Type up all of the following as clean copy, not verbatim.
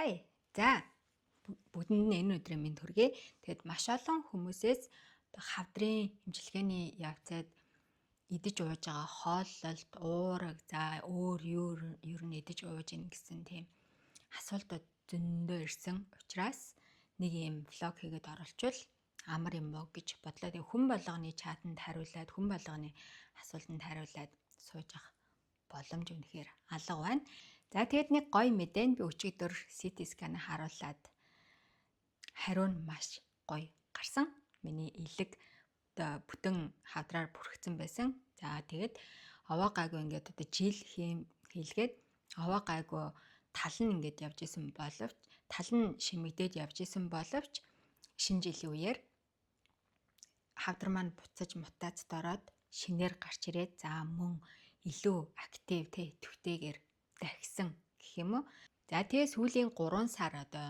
Хай. За бүгдэнд нь энэ өдрийн мэнд хүргэе. Тэгэд маш олон хүмүүсээс хавдрын имчилгээний явцад идэж ууж байгаа хооллолт, уураг, за өөр юу нь идэж ууж ийн гэсэн тийм асуултууд зөндөө ирсэн учраас нэг юм влог хийгээд оруулчвал амар юм уу гэж бодлоо. Тэг хүн болгоны чатанд хариулаад, хүн болгоны асуултанд хариулаад сууж ах боломж үнэхээр алга байна. За тэгэд нэг гоё мэдээ би өчигдөр CT scan харуулад хариу нь маш гоё гарсан. Миний илэг бүтэн хавдраар бүрхсэн байсан. За тэгэд овоо гайгүй ингээд одоо жил хийлгээд овоо гайгүй тал нь ингээд явж исэн боловч тал нь шимэгдээд явж исэн боловч шинэ жилийн үеэр хавдар маань буцаж мутацд ороод шинээр гарч ирээд за мөн илүү актив идэвхтэйгээр дахисан гэх юм уу. За тэгээ сүүлийн 3 сар одоо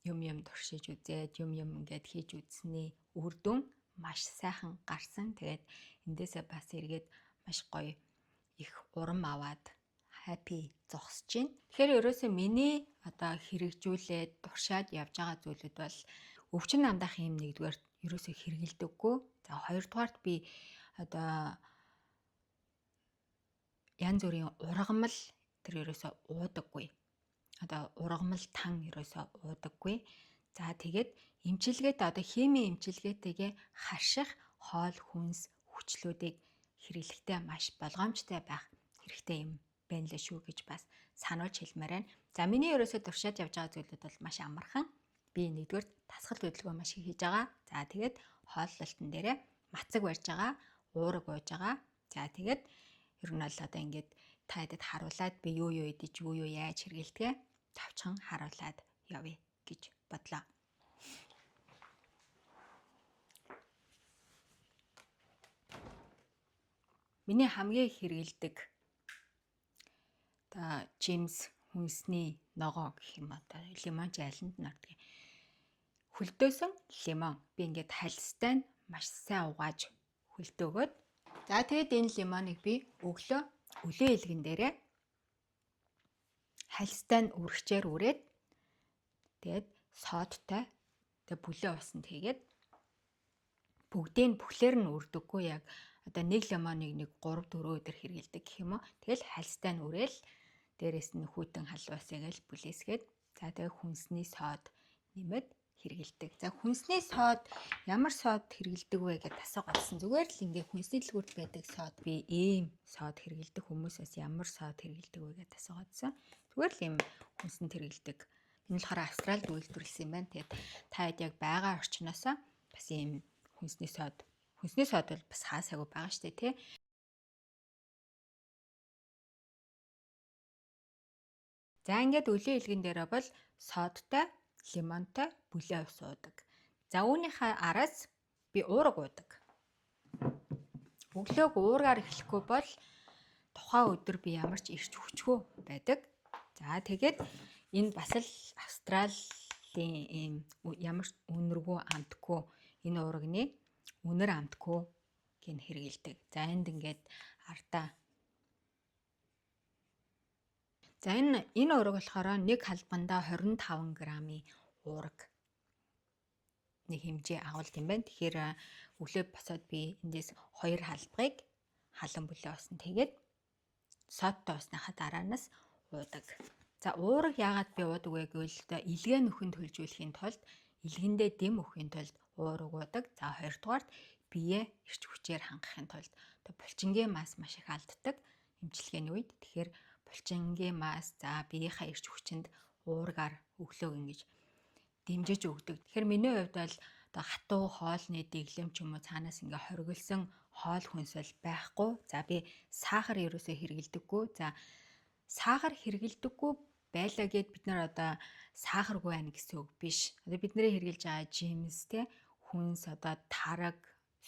юм туршиж үзээд юм ингээд хийж үзсний үр дүн маш сайхан гарсан. Тэгээд эндээсээ бас эргээд маш гоё их урам аваад happy зогсож байна. Тэгэхээр ерөөсөө миний одоо хэрэгжүүлээд туршаад явж байгаа зүйлүүд бол өвчин намдах юм нэгдүгээр ерөөсөө хэрэгэлдэггүй. За хоёрдугаарт би одоо янз бүрийн ургамал тэр ерөөсөө уудаггүй. Одоо ургамал тан ерөөсөө уудаггүй. За тэгээд эмчилгээт одоо химийн эмчилгээтэйгээ харших хоол хүнс хүчлүүдийг хэрэглэхдээ маш болгоомжтой байх хэрэгтэй юм байна лээ шүү гэж бас сануулж хэлмээр байна. За миний ерөөсөө туршаад явж байгаа зүйлүүд бол маш амархан. Би нэгдүгээр дасгал хөдөлгөөн маш их хийж байгаа. За тэгээд хооллолтон дээрээ мацаг барьж байгаа, уураг ууж байгаа. За тэгээд ер нь бол одоо ингээд та хэдэд харуулад би юу идэж юу яаж хэрэгэлдэгэ тавчхан харуулад явъя гэж бодлоо. Миний хамгийн хэрэгэлдэг одоо жимс хүнсний ногоо гэх юм одоо лимон ч айланд нь ордог. Хөлдөөсөн лимон би ингээд хальстай нь маш сайн угааж хөлдөөгөөд за тэгээд энэ лимоныг би өглөө илгэн дээрээ хальстай нь үргчээр үрээд тэгээд содтой тэгээд бүлээн усанд хийгээд бүгдийг бүхлээр нь үрдэггүй яг одоо нэг лимоныг нэг 3-4 өдөр хэрэгэлдэг гэх юм уу. Тэгэл хальстай нь үрээл дээрээс нь хүйтэн халуусыг л бүлээсгээд за тэгээд хүнсний сод нэмээд хэрэгэлдэг. За хүнсний сод ямар сод хэрэгэлдэг вэ гэдээ асуух болсон. Зүгээр л ингээ хүнсний дэлгүүрт байдаг сод би ийм сод хэрэгэлдэг хүмүүсээс ямар сод хэрэгэлдэг вэ гэдээ асуугаадсан. Зүгээр л ийм хүнсэнд хэрэгэлдэг. Энэ болохоор Австралид үйлдвэрлэсэн юм байна. Тэгээд та хэд яг байгаа орчноосоо бас ийм хүнсний сод бол бас хаасаагүй байгаа штэ тий. За ингээд өлийн илгэн дээрээ бол содтой, лимонтой бүлээн ус уудаг. За үүнийхээ араас би уураг уудаг. Өглөөг уургаар эхлэхгүй бол тухайн өдөр би ямар ч ирч хүчгүй байдаг. За тэгээд энэ бас л Австралийн ийм ямар ч үнэргүй амтгүй энэ уурагны үнэр амтгүй гин хэрэгэлдэг. За энд ингээд ардаа. За энэ уураг болохоор нэг халбандаа 25 грамын уураг нэг хэмжээ агуулт юм байна. Тэгэхээр өглөө босоод би эндээс 2 халбагыг халан бүлээн усанд хийгээд содтой усныхаа дараанаас уудаг. За уураг яагаад би уудаг вэ гэвэл илгээ нөхөнд хөлжүүлэхийн тулд илгэндээ дэм өхийн тулд уураг уудаг. За хоёрдугаарт биеэ эрч хүчээр хангахын тулд булчингийн мас маш их алддаг эмчилгээний үед. Тэгэхээр булчингийн мас за биеийнхаа эрч хүчинд уургаар өглөө ингэж дэмжиж өгдөг. Тэгэхээр миний хувьд бол одоо хатуу хоолны дэглэм ч юм уу цаанаас ингээ хоригдсон хоол хүнсэл байхгүй. За би сахар ерөөсөө хэрэгэлдэггүй. За сахар хэрэгэлдэггүй байлаа гэд бид нар одоо сахаргүй байна гэсэн үг биш. Одоо бидний хэрэгжилж байгаа жимс те хүнс одоо тараг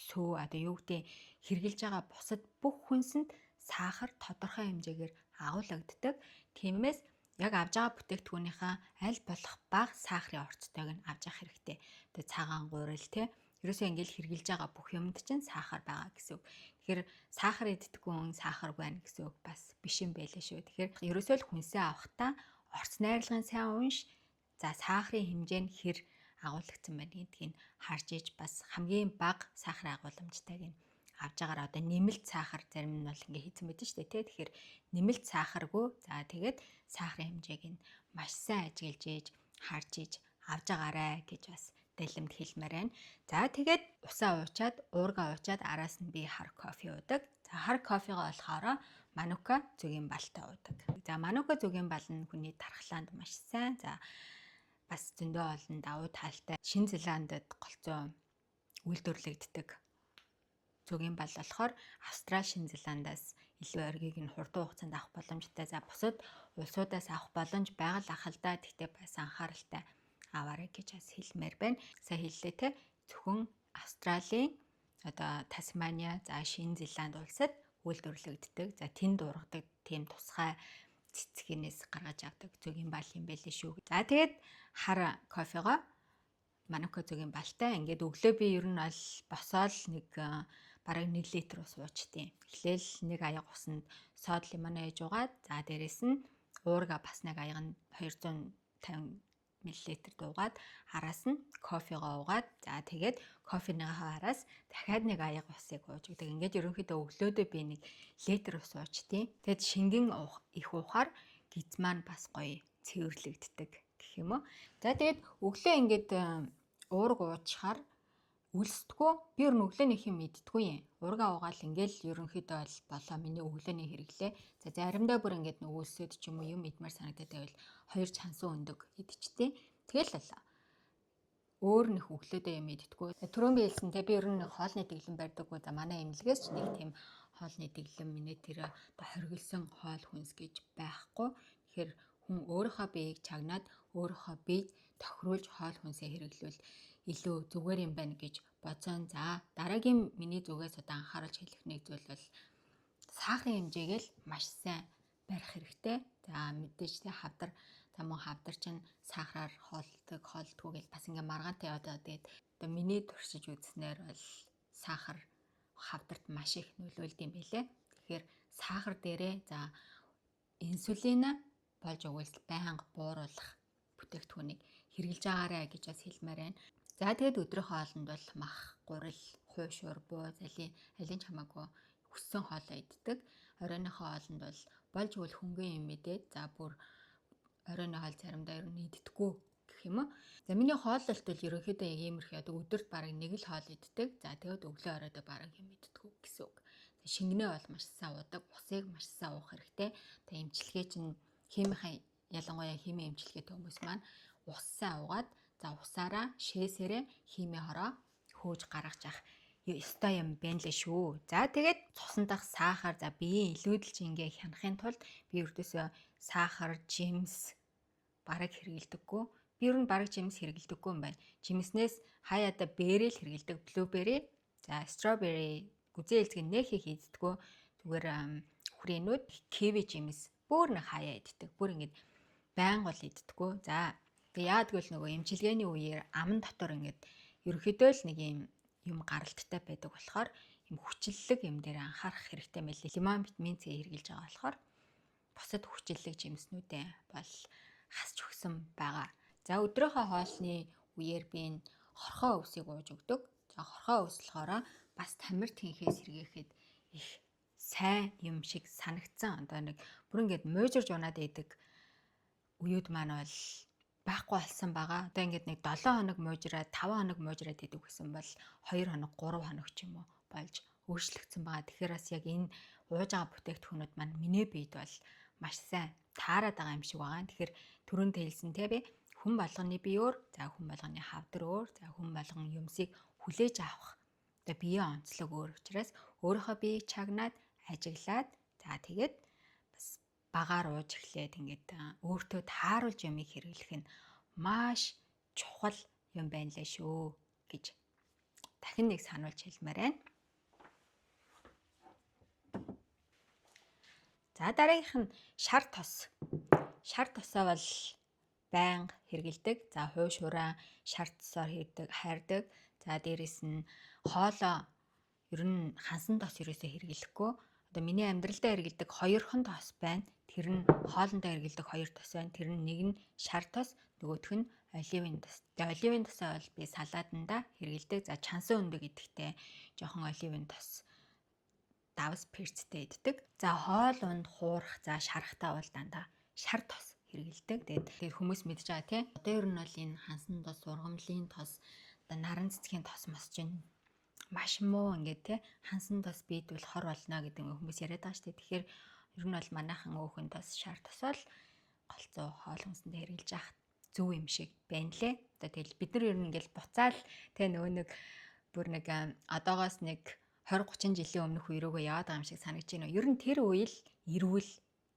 сүү одоо юу гэдэг хэрэгжилж байгаа бусад бүх хүнсэнд сахар тодорхой хэмжээгээр агуулгаддаг. Тиймээс яг авж байгаа бүтээгдэхүүнийхээ аль болох бага сахарын орцтойг нь авч явах хэрэгтэй. Одоо цагаан гурил те ерөөсөө ингээл хэрэгжилж байгаа бүх юмд чинь сахар байгаа гэсэн үг. Тэгэхээр сахар иддэггүй хүн сахаргүй байна гэсэн үг бас биш юм байлээ шүү. Тэгэхээр ерөөсөө л хүнсээ авахдаа орц найрлагын сайн унш. За сахарын хэмжээ нь хэр агуулгдсан байна гэдгийг харж иж бас хамгийн бага сахарын агуулмжтайг нь авж агаар одоо нэмэлт сахар зарим нь бол ингээ хийцэн байдаг шүү дээ тий. Тэгэхээр нэмэлт сахаргүй за тэгээд сахарын хэмжээг нь маш сайн ажиглаж иж харж иж авж агаарай гэж бас дэлэмд хэлмээр байна. За тэгээд усаа уучаад уургаа уучаад араас нь би хар кофе уудаг. За хар кофегоо болохоор манука зөгийн балтай уудаг. За манука зөгийн бал нь хүний тархлаанд маш сайн. За бас зөндөө олон давуу талтай. Шинэ Зеландд голцоо үйлдвэрлэгддэг зөгийн бал болохоор Австрали, Шинэ Зеландаас илүү оргиг нь хурдан хугацаанд авах боломжтой. За бусад улсуудаас авах боломж байгаль ахалдаа гэхдээ бас анхааралтай аваарай гэж бас хэлмээр байна. Сайн хэллээ те. Зөвхөн Австралийн одоо Тасмания, за Шинэ Зеланд улсад үйлдвэрлэгддэг. За тэнд ургадаг тийм тусгай цэцгийнээс гаргаж авдаг зөгийн бал юм байлээ шүү. За тэгээд хар кофегоо манука зөгийн балтай ингээд өглөө би ер нь бол босоод нэг бараг 1 литр ус уучтیں۔ Эхлээл нэг аяга усанд сод лимон ээж угаад за дээрэс нь уурга бас нэг аяга нь 250 мл дуугаад араас нь кофегоо уугаад за тэгээд кофеныхаа араас дахиад нэг аяга усыг ууж өгдөг. Ингээд ерөнхийдөө өглөөдөө би нэг литр ус уучтیں۔ Тэгэд шингэн их уухаар гиз маань бас гоё цэвэрлэгддэг гэх юм уу. За тэгээд өглөө ингээд уурга уучхаар үлсдэггүй. Би ер нь өглөөний хэм иддэггүй юм. Уурга уугаал ингээл ерөнхийдөө бол болоо миний өглөөний хэрэглээ. За заримдаа бүр ингээд нэг үлсэд ч юм уу юм идмээр санагдаад байвал 2 чансан өндөг идчихтэй. Тэгэл болоо. Өөр нөх өглөөдөө юм иддэггүй. Түрүүн би хэлсэнтэй би ер нь хоолны дэглэм барьдаггүй. За манай эмнэлгээс ч нэг тийм хоолны дэглэм минь тэр одоо хоригдсан хоол хүнс гэж байхгүй. Тэгэхээр хүн өөрийнхөө биеийг чагнаад өөрийнхөө биед тохируулж хоол хүнсээ хэрэглүүл илүү зүгээр юм байна гэж бодсон. За дараагийн миний зүгээс одоо анхааруулж хэлэх нэг зүйл бол сахарын хэмжээг л маш сайн барих хэрэгтэй. За мэдээж тэ хавдар тамуу хавдар чинь сахараар хоолдгоо гэж бас ингээ маргаантай одоо тэгээд одоо миний туршиж үзснээр бол сахар хавдарт маш их нөлөөлд юм байлээ. Тэгэхээр сахар дээрээ за инсулин болж өгвөл байнга бууруулах бүтээгдэхүүнийг хэрэглэж агаарай гэж бас хэлмээр байна. За тэгээд өдрийнхөө хоолнд бол мах, гурил, хуушуур, бууз, алин ч хамаагүй хүссэн хоолоо иддэг. Оройныхоо хоолнд бол болж өгвөл хөнгөн юм мэдээд за бүр оройны хоол заримдаа ер нь иддэггүй гэх юм уу. За миний хооллолт бол ерөнхийдөө яг иймэрхүү одоо өдөрт бараг нэг л хоол иддэг. За тэгээд өглөө оройдоо бараг юм иддэггүй гэсэн үг. Шингэнээ бол маш сайн уудаг, усыг маш сайн уух хэрэгтэй. Тэгээ эмчилгээ чинь химийн ялангуяа химийн эмчилгээтэй хүмүүс маань ус сайн уугаад за усаараа шээсээрээ химийн хороо хөөж гаргаж авах ёстой юм байна лээ шүү. За тэгээд цусан дах сахар за биеийн илүүдэлж ингээ хянахын тулд би ердөөсөө сахар, жимс бараг хэрэгэлдэггүй. Би ер нь бараг жимс хэрэгэлдэггүй юм байна. Жимснээс хаяада бэрэл хэрэгэлдэг, блубери, за стrawberry гүзээ элзгийн нэг их хийддэггүй. Зүгээр хүрээнүүд киви жимс бүр нэг хаяа иддэг. Бүр ингэ байнга бол иддэггүй. За тэгээ яад гэвэл нөгөө эмчилгээний үеэр аман дотор ингээд ерөөхдөө л нэг юм гаралттай байдаг болохоор юм хүчлэлэг юм дээр анхаарах хэрэгтэй мэлээ. Лимон, витамин С хэрэглэж байгаа болохоор бусад хүчлэлэг жимснүүдээ бол хасч өгсөн байгаа. За өдрийнхөө хоолны үеэр би хорхоо өвсийг ууж өгдөг. За хорхоо өвс болохоор бас тамир тэнхээс сэргээхэд их сайн юм шиг санагдсан. Одоо нэг бүр ингээд муужирж унаад идэг үеуд маань бол байхгүй болсон байгаа. Одоо ингээд нэг 7 хоног муужраад 5 хоног муужраад идэг гэсэн бол 2 хоног 3 хоног ч юм уу болж өөрчлөгдсөн байгаа. Тэгэхээр бас яг энэ ууж байгаа бүтээгдэхүүнүүд маань миний биед бол маш сайн таарад байгаа юм шиг байгаа. Тэгэхээр түрүүнд хэлсэн те би хүн болгоны бие өөр, за хүн болгоны хавдар өөр, за хүн болгон юмсыг хүлээж авах одоо биеийн онцлог өөр учраас өөрийнхөө биеийг чагнаад ажиглаад за тэгээд бас багаар ууж эхлээд ингээд өөртөө тааруулж юмыг хэрэглэх нь маш чухал юм байна лээ шүү гэж дахин нэг сануулж хэлмээр байна. За дараагийнх нь шар тос. Шар тосоо бол байнга хэрэгэлдэг. За хуушураа шар тосоор хайрдаг. За дээрэс нь хоолоо ер нь хансан тос ерөөсөө хэрэглэхгүй. одоо миний амьдралдаа хэрэгэлдэг 2хан тос байна. Тэр нь хоолндоо хэрэгэлдэг 2 тос байна. Тэр нь нэг нь шар тос, нөгөөх нь оливын тос. Тэгээ оливын тосоо бол би салаатанда хэрэгэлдэг. За чансан өндөг идэхтэй жоохон оливын тос давс перцтэй иддэг. За хоол унд хуурах, за шарахтаа бол дандаа шар тос хэрэгэлдэг. Тэгээд хүмүүс мэдж байгаа тийм. Одоо ер нь бол энэ хансан тос, ургамлын тос, одоо наран цэцгийн тос мос чинь маш муу ингээд тий хансан тос бийдвэл хор болно гэдэг хүмүүс яриад байгаа шүү дээ. Тэгэхээр ер нь бол манайхан өөхөн тос, шар тосол голцоо хоол хүнсэндээ хэрэгжилж авах зөв юм шиг байна лээ. Одоо тэгэл бид нар ер нь ингээл буцаал тий нөгөө нэг бүр нэг одоогоос нэг 20-30 жилийн өмнөх үе рүүгээ яваад байгаа юм шиг санагдаж байна. Ер нь тэр үеэл эрүүл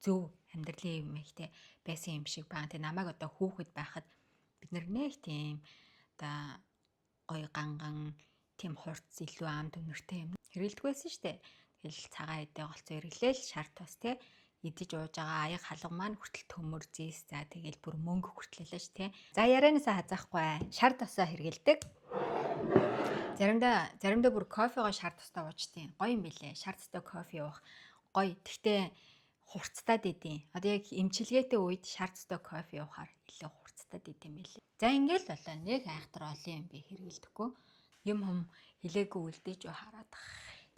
зөв амьдралын юм их тий байсан юм шиг байна. Тэ намайг одоо хүүхэд байхад бид нар нэг тийм одоо гоё ганган тийм хурц илүү ам төнөртэй юм хэрэгэлдэг байсан шүү дээ. Тэгэл цагаан эдээ голцоо хэрэглээл шар тос тий идэж ууж байгаа аяг халга маань хүртэл төмөр зэс за тэгэл бүр мөнгө хүртлээ ш тий. За ярианасаа хазаахгүй шар тосоо хэрэгэлдэг. Заримдаа бүр кофегоо шар тостой уучтیں۔ Гоё юм билээ. Шар тостой кофе уух гоё. Тэгтээ хурцтаад идэв. Одоо яг эмчилгээтэй үед шар тостой кофе уухаар илүү хурцтаад идэв юм билээ. За ингээл болоо нэг айхтар олон юм би хэрэгэлдэггүй. Юм хум хилээгүй үлдээж хараад.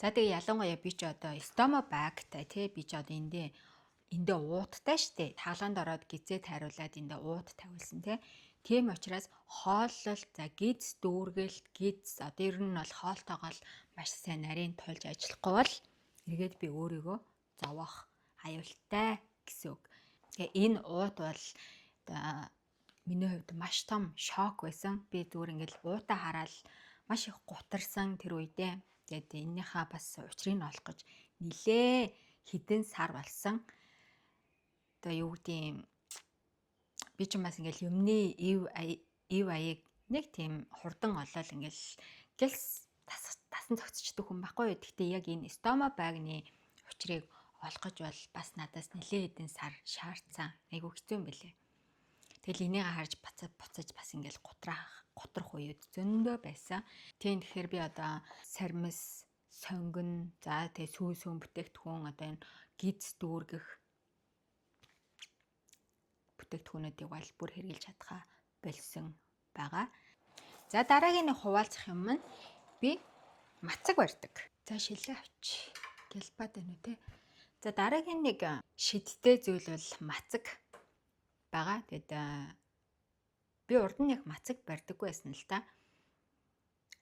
За тэгээ ялангуяа би ч одоо стома багтай тий би ч одоо эндээ ууттай штэ. Таглаанд ороод гизээ тайруулаад эндээ уут тавилсан тий. Тийм учраас хооллол за гиз дүүргэлт гиз одоо ер нь бол хоолтойгоо маш сайн нарийн тулж ажиллахгүй бол эргээд би өөрийгөө зовоох аюултай гэсэн үг. Тэгээ энэ уут бол одоо миний хувьд маш том шок байсан. Би зүгээр ингээл уутаа хараад маш их гутарсан тэр үедээ. Тэгээд эннийхээ бас учрыг олох гэж нилээ хідэн сар болсон. Одоо юу гэдэг би ч бас ингээл юмны ив аяыг нэг тийм хурдан олоод ингээл гэлс тасан зогсчдөг хүн байхгүй. Гэхдээ яг энэ стома багны учрыг олох гэж бол бас надаас нилээ хэдэн сар шаардсан. Айгу хэцүү юм бэлээ. Тэгэл энийг харж буцаж бас ингээл гутрах үед зөндөө байсан. Тэгэхээр би одоо сармис, сонгон, за тэгээ сүүн бүтээгдэхүүн одоо энэ гиз дүүргэх бүтээгдэхүүнүүдийг бол бүр хэрэгжилж чадхаа болсон байгаа. За дараагийн нэг хуваалцах юм нь би мацаг барьдаг. За шилээ авч гэлбаад байна үү те. За дараагийн нэг шидтэй зүйл бол мацаг байгаа. Тэгэд би урд нь яг мацаг барьдаггүй байсан л та.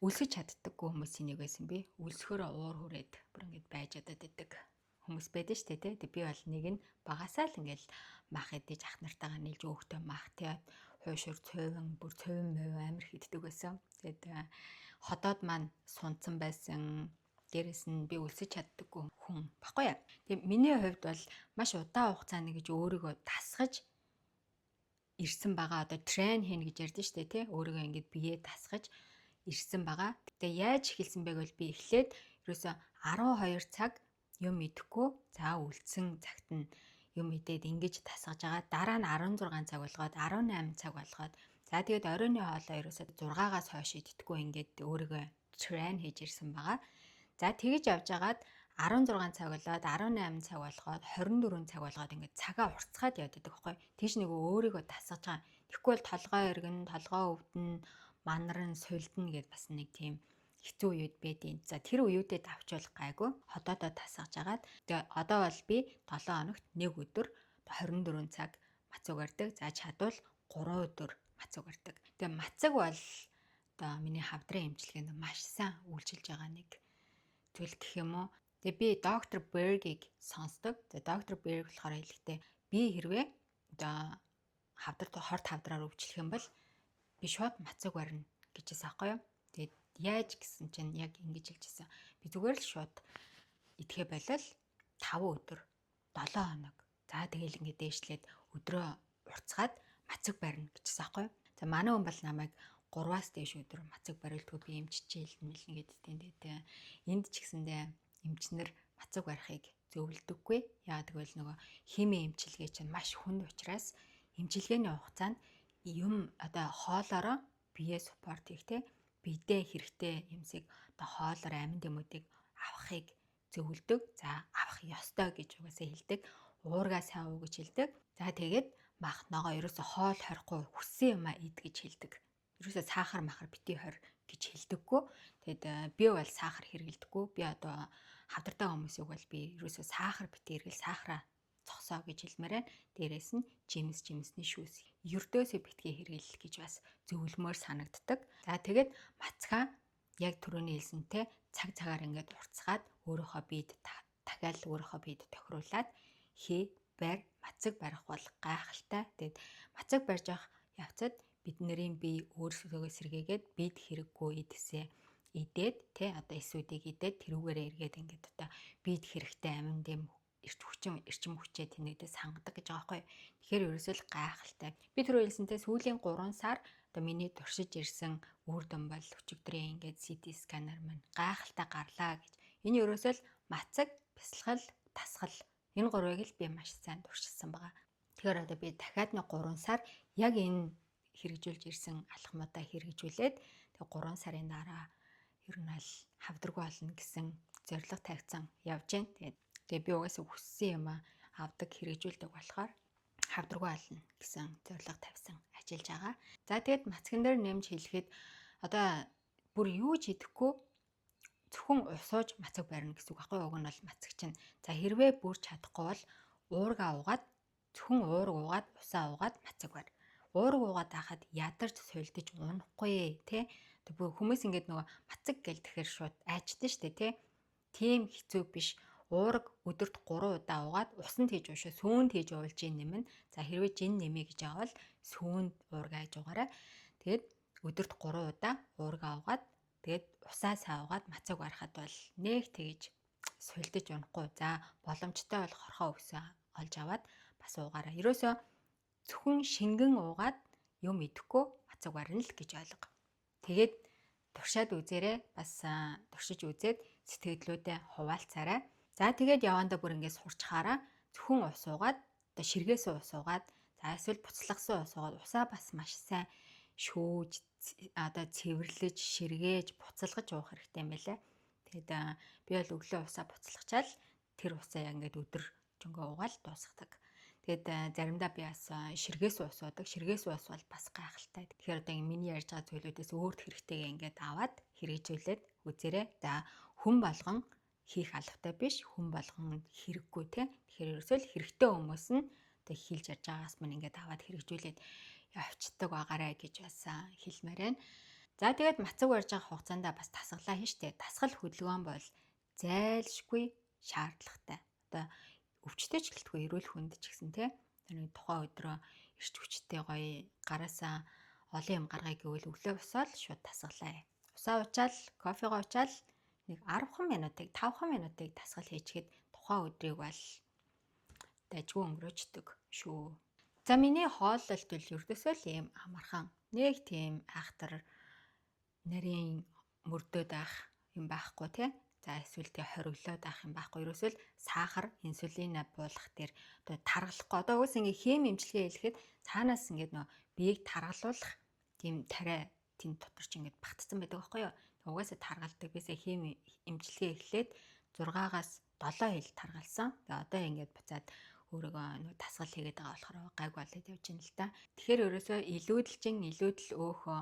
Үлсэж чаддаггүй хүмүүсийн нэг байсан би. Үлсгөрөө уур хүрээд бүр ингэж байж чадаад байдаг хүмүүс байдаг шүү дээ тий. Би бол нэг нь багасаа л ингээл мах идэж ах нартайгаа нийлж өөхтэй мах тий. Хуушур цойвон бүр цойвон мөв амир хиддэг байсан. Тэгээд ходоод маань сунцсан байсан. Дээрэс нь би үлсэж чаддаггүй хүн баггүй яа. Тэгээд миний хувьд бол маш удаан хугацаанд гэж өөрийгөө тасгаж ирсэн байгаа. Одоо трейн хийнэ гэж ярьдэн штэ тий. Өөрийгөө ингэж бие тасгаж ирсэн байгаа. Тэгээ яаж эхэлсэн байг бол би эхлээд ерөөсө 12 цаг юм идэхгүй за үлдсэн цагт нь юм идээд ингэж тасгаж байгаа. Дараа нь 16 цаг болгоод 18 цаг болгоод за тэгээд оройны хоолоо ерөөсө 6-аас хойш идэхгүй ингээд өөрийгөө трейн хийж ирсэн байгаа. За тэгэж явж агаад 16 цаг болоод 18 цаг болгоод 24 цаг болгоод ингээд цагаа уртцгаад явдаг байхгүй. Тийш нэг өөрийгөө тасгаж байгаа. Тэгэхгүй бол толгой эргэн, толгой өвдөн, манарн, сулдна гэд бас нэг тийм хэцүү үед байдیں۔ За тэр үеүүдэд авчвал гайгүй. Ходоодоо тасгаж агаад тэгээ одоо бол би 7 хоногт нэг өдөр 24 цаг мацаг барьдаг. За чадвал 3 өдөр мацаг барьдаг. Тэгээ мацаг бол одоо миний хавдрын эмчилгээнд маш сайн үйлчилж байгаа нэг зүйл гэх юм уу. Тэгээ би доктор Бергийг сонсдог. Тэгээ доктор Берг болохоор хэлэхдээ би хэрвээ одоо хорт хавдраар өвчлөх юм бол би шууд мацаг барина гэжсэн аахгүй юу. Тэгээд яаж гэсэн чинь яг ингэж хэлжсэн. Би зүгээр л шууд идэхэ болол 5 өдөр 7 хоног. За тэгэл ингэ дээшлээд өдрөө уртцгаад мацаг барина гэжсэн аахгүй юу. За манай хүн бол намайг 3-аас дээш өдөр мацаг барилдгүй би эмччихээл мэлнэ гэдэгтэй. Тэгээд энд ч гэсэндээ эмчнэр мацаг барихыг зөвлөдөггүй. Яагаад гэвэл нөгөө химийн эмчилгээ чинь маш хүнд учраас эмчилгээний хугацаанд юм одоо хоолоороо бие спорт хийх те бидээ хэрэгтэй юмсыг одоо хоолоор амин дэмүүдийг авахыг зөвлөдөг. За авах ёстой гэж угаасаа хэлдэг. Уургаа сайн уу гэж хэлдэг. За тэгээд мах ногоо ерөөсө хоол хорихгүй хүссэн юмаа ид гэж хэлдэг. Ерөөсө сахар махар бити хорь гэж хэлдэггүй. Тэгэд би бол сахар хэрэглэдэггүй. Би одоо хавдартай хүмүүсийг бол би ерөөсө сахар бити хэрэгэл сахараа зогсоо гэж хэлмээрэн. Дээрээс нь жимсний шүүс ердөөсөө битгий хэрэглэх гэж бас зөвлөмөр санагддаг. За тэгээд мацгаа яг түрүүний хэлсэнтэй цаг цагаар ингээд уртсгаад өөрийнхөө биед дахиад өөрийнхөө биед тохируулаад барь мацаг барих бол гайхалтай. Тэгээд мацаг барьж явах явцад бидний бие өөрсдөө сэргээгээд бид хэрэггүй эдсээ идээд одоо эсүүдийг идээд тэрүүгээрээ эргээд ингээд одоо бид хэрэгтэй амин дэм эрчим хүчээ тэнэгдээ сангадаг гэж байгаа байхгүй. Тэгэхээр ерөөсөө л гайхалтай. Би түрүү хэлсэнтэй сүүлийн 3 сар одоо миний туршиж ирсэн үр дүн бол өчигдрийн ингээд CT сканер маань гайхалтай гарлаа гэж. Энэ ерөөсөө л мацаг, бясалгал, тасгал энэ гурвыг л би маш сайн туршилсан байгаа. Тэгэхээр одоо би дахиад нэг 3 сар яг энэ хэрэгжүүлж ирсэн алхмуудаа хэрэгжүүлээд тэг 3 сарын дараа ер нь аль хавдраг болно гэсэн зорилго тавьсан явж байна. Тэгээ би угаасаа хүссэн юм авдаг хэрэгжүүлдэг болохоор хавдраг болно гэсэн зорилго тавьсан ажиллаж байгаа. За тэгээд мацган дээр нэмж хэлэхэд одоо бүр юу ч хийхгүй зөвхөн усууж мацаг барина гэсэн үг байхгүй. Уг нь бол мацаг чинь за хэрвээ бүр чадахгүй бол уургаа уугаад зөвхөн уурга уугаад усаа уугаад мацаг барь. Уурга уугаад байхад ядарч сольдож унахгүй тий. Тэг хүмүүс ингээд нөгөө мацаг гэл тэгэхээр шууд айчдээ штэ тий. Тийм хэцүү биш. Уурга өдөрт 3 удаа уугаад усан тийж уушаа сүүн тийж уулж ийн нэмэн. За хэрвээ жин нэмэ гэж байгаа бол сүүнд уурга айж угаарай. Тэгээд өдөрт 3 удаа уурга уугаад тэгээд усаа сайн уугаад мацаг барихад бол нэг тэгж сольдож унахгүй. За боломжтой бол хорхоо өсөө олж аваад бас уугаараа. Ерөөсөө зөвхөн шингэн уугаад юм идэхгүй мацаг барина л гэж ойлго. Тэгээд туршаад үзээрэй. Бас туршиж үзээд сэтгэлдлүүдээ хуваалцаарай. За тэгээд явандаа бүр ингээд сурчхаараа зөвхөн ус уугаад одоо ширгээс ус уугаад за эсвэл буцлагсан ус уугаад усаа бас маш сайн шүүж одоо цэвэрлэж ширгээж буцалгаж уух хэрэгтэй юм байлаа. Тэгэд би бол өглөө усаа буцалгачаал тэр усаа яг ингээд өдөр жөнгөө уугаал дуусгадаг. Тэгэд заримдаа би бас ширгээс ус уудаг. Ширгээс ус бол бас гайхалтай. Тэгэхээр одоо миний ярьж байгаа зүйлүүдээс өөрт хэрэгтэйгээ ингээд аваад хэрэгжүүлээд үзээрэй. За хүн болгон хийх албатай биш, хүн болгонд хэрэггүй те. Тэгэхээр ерөөсөө л хэрэгтэй хүмүүс нь одоо хэлж ярьж байгаас мань ингээд аваад хэрэгжүүлээд явцдаг байгаарай гэж бас хэлмээр байна. За тэгээд мацаг барьж байгаа хугацаанд бас тасгалаа хийн штэ. Тасгал хөдөлгөөн бол зайлшгүй шаардлагатай. Одоо өвчтөй ч гэлтгүй эрүүл хүнд ч гэсэн те. Нэг тухайн өдрөө эрч хүчтэй гоё гараасаа олон юм гаргая гэвэл өглөө босоод шууд тасгалаа. Усаа уучаал, кофегаа уучаал нэг 10 минутыг 5 минутыг тасгал хийчихэд тухайн өдрийг бол дайггүй өнгөрөөждөг шүү. За миний хооллолт бол ердөөсөө л ийм амархан. Нэг тийм айхтар нарийн мөрдөөд байх юм байхгүй тий. За эсвэл тий хориглоод байх юм байхгүй. Ерөөсөө л сахар, инсулина буулгах дээр одоо таргалахгүй. Одоо уус ингээ хем эмчилгээ хэлэхэд цаанаас ингээд нөө биеийг таргалуулах тийм тариа тийм дотор ч ингээд багтсан байдаг байхгүй юу? Угаасаа таргалдаг. Бисээ хем эмчилгээ эхлээд 6-аас 7 хил таргалсан. Тэгээ одоо ингээд буцаад өөрийгөө нэг тасгал хийгээд байгаа болохоор гайг болоод явж байна л да. Тэгэхээр ерөөсөө илүүдэл өөхөө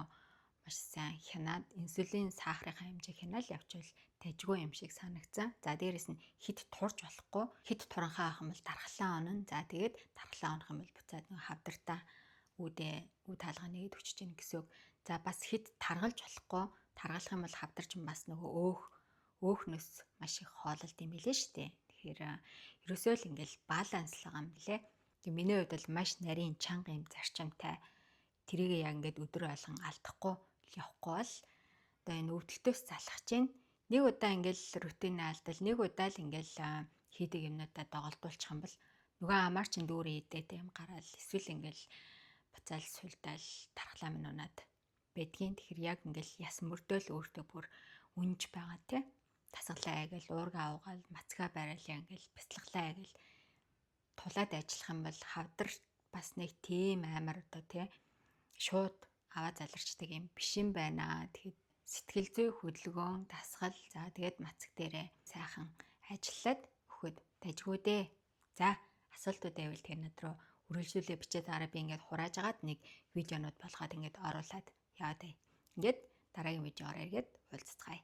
маш сайн хянаад инсулин сахарын хэмжээ хянаал явуул тажгүй юм шиг санагцсан. За дээрэс нь хит турж болохгүй. Хит туранхаа авах юм бол дархлаа онно. За тэгээд дархлаа онох юм бол буцаад нэг хавдартаа үд таалгаа нэгэд өчөж гин гэсэн үг. За бас хит таргалж болохгүй. Таргалах юм бол хавдарч бас нөгөө өөхнөөс маш их хоололт юм билээ шүү дээ. Тэгэхээр ерөөсөө л ингээл баланслаг юм лээ. Тэг миний хувьд бол маш нарийн чанга юм зарчимтай. Тэрийг яг ингээд өдөр болгон алдахгүй явахгүй бол одоо энэ өвдөлтөөс залхаж чинь нэг удаа ингээл рутин алдал нэг удаа л ингээл хийдэг юмнуудаа доголдуулчих юм бол нөгөө амар чин дүүрэн идээд юм гараал эсвэл ингээл буцаал сулдаал тархлаа минь унаад байдгийн. Тэгэхээр яг ингээл яс мөрдөөл өөртөө бүр үнж байгаа тий. Тасгалаа айгал уурга уугаал мацгаа барайл ингээл бяцлаглаа айгал тулаад ажиллах юм бол хавдар бас нэг тийм амар одоо тий шууд аваа заларчдаг юм биш юм байна. Тэгэхэд сэтгэл зүй хөдөлгөөн, дасгал за тэгээд мацаг дээрээ сайхан ажиллаад өгөхөд тажгүй дээ. За, асуултууд байвал танад руу үргэлжлүүлээ бичээд дараа би ингээд хурааж агаад нэг видеонууд болгоод ингээд оруулаад яваад бай. Ингээд дараагийн видеогоор эргээд уулзцгаая.